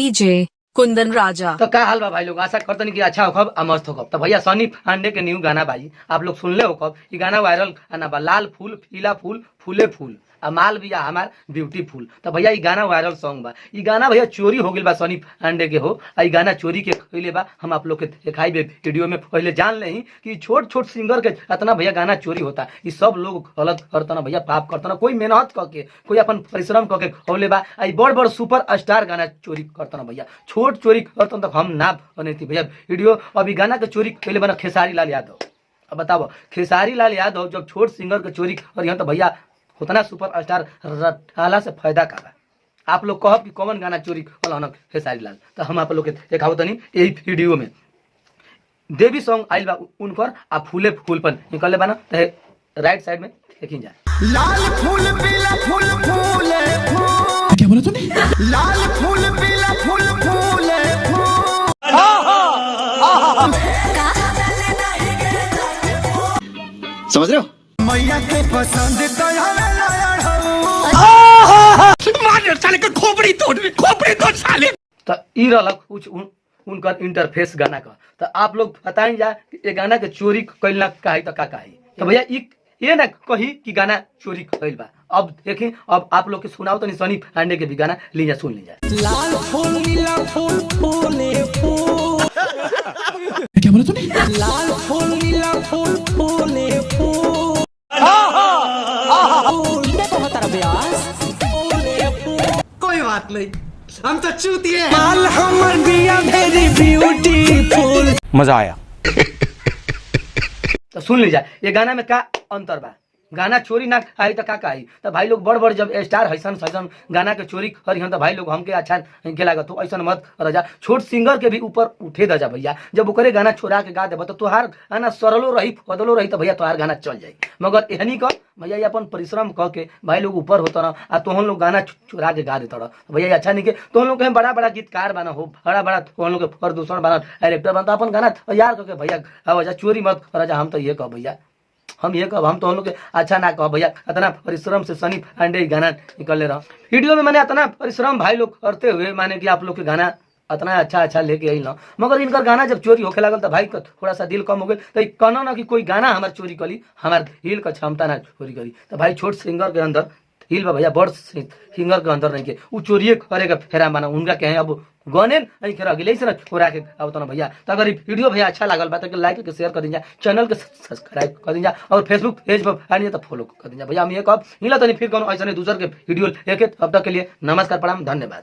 DJ कुंदन राजा। तो क्या हाल बा भाई लोग, आशा करते नहीं कि अच्छा होखब आ मस्त होखब। तो भैया सनी पांडे के न्यू गाना भाई आप लोग सुन ले होखब। ये गाना वायरल गाना बा, लाल फूल पीला फूल फूले फूल आ माल भी हमार ब्यूटीफुल। तो भैया ये गाना वायरल सॉन्ग बा। ये गाना भैया चोरी हो गई बा सनी पांडे के हो। ये गाना चोरी के कइले बा, हम आप लोग के दिखाई वीडियो में। पहले जान ले कि छोट छोट सिंगर के इतना भैया गाना चोरी होता। ये सब लोग गलत करता भैया, पाप करता, कोई मेहनत करके कोई अपन परिश्रम करके होले बा। आई बड़ बड़ सुपर स्टार गाना चोरी करता भैया, छोट चोरी करता तक हम ना बने थी भैया वीडियो। अभी गाना के चोरी पहले बना खेसारी लाल यादव। अब बताओ खेसारी लाल यादव जब छोट सिंगर के चोरी और यहाँ तो भैया उतना सुपर स्टार रटाला से फायदा का बा। आप लोग कहब कि कौन गाना चोरी कल खेसारी लाल, तो हम आप लोग के देखाओ तनी यही वीडियो में। देवी सॉन्ग आइल बा उनकर आ फूले फूल पर निकले बा ना, तो राइट साइड में देखी जाए। लाल फूल पीला फूल फूले फूल, क्या बोला तूने? लाल फूल पीला फूल फूले फूल। समझ रहे हो? मैया के पसंद तो मार साले के खोपड़ी तोड़ साले। तो ई रहलक कुछ उनकर इंटरफेस गाना का। तो आप लोग बताएं जा कि ये गाना के चोरी कैलना काहे तो का काहे। तो भैया ये ना कही कि गाना चोरी कैल बा। अब देखें, अब आप लोग के सुनाओ तो नहीं सनी पांडे के भी गाना लीजा सुन लीजिए। लाल फूल नीला फूल फूले फूल, क्या बोला तूने? लाल फूल नीला फूल फूले फूल। कोई बात नहीं, हम तो चूतिए। माल हमर बिया वेरी ब्यूटीफुल। मजा आया। तो सुन लीजिए ये गाना में का अंतर बा। गाना चोरी ना आई तो का आई। तो भाई लोग बड़ बड़ जब स्टार हैसन सैसन गाना के चोरी करी तो भाई लोग हमके अच्छा के लागत तो ऐसा मत रजा। छोट सिंगर के भी ऊपर उठे दजा भैया। जब ओकरे गाना छोड़ा के गा देब तो तोहार गाना सरलो रही फदलो रही तो भैया तोहार गाना चल जाई। मगर एहनी का भैया ये अपन परिश्रम कह के भाई लोग ऊपर होता रह आ तोहन लोग गाना चुरा के गा देता रह भैया अच्छा नहीं के। तोहन लोग के बड़ा बड़ा गीतकार बना हो, बड़ा बड़ा तोहन लोग के प्रदूषण बना डायरेक्टर बना, अपन गाना तैयार करके भैया आवाजा चोरी मत रजा। हम तो ये कह भैया, हम ये कब, हम तो हम लोग के अच्छा ना कह भैया। इतना परिश्रम से सनी पांडे गाना निकल रहा वीडियो में। मैंने इतना परिश्रम भाई लोग करते हुए माने कि आप लोग के गाना इतना अच्छा लेके आई ना, मगर इनका गाना जब चोरी होके लागल तो भाई का थोड़ा सा दिल कम हो गया। तो कहना ना कि कोई गाना हमारे चोरी करी, हमारे दिल का क्षमता ना चोरी करी। तो भाई छोट सिंगर के अंदर हिल बा भैया, बड़ सिंगर के अंदर नहीं के वो चोरिए करेगा फेरा माना उनका कहें अब गने नहीं खेरा अगले से ना छोड़ा के अब तो ना भैया। तो अगर वीडियो भैया अच्छा लागल बा तो लाइक के शेयर कर दीजिए, चैनल के सब्सक्राइब कर दीजिए और फेसबुक पेज पर आइए तो फॉलो कर दीजिए भैया। हम ये कब मिला तो नहीं फिर कौन ऐसा दूसर के वीडियो लेके, तब तक के लिए नमस्कार प्रणाम धन्यवाद।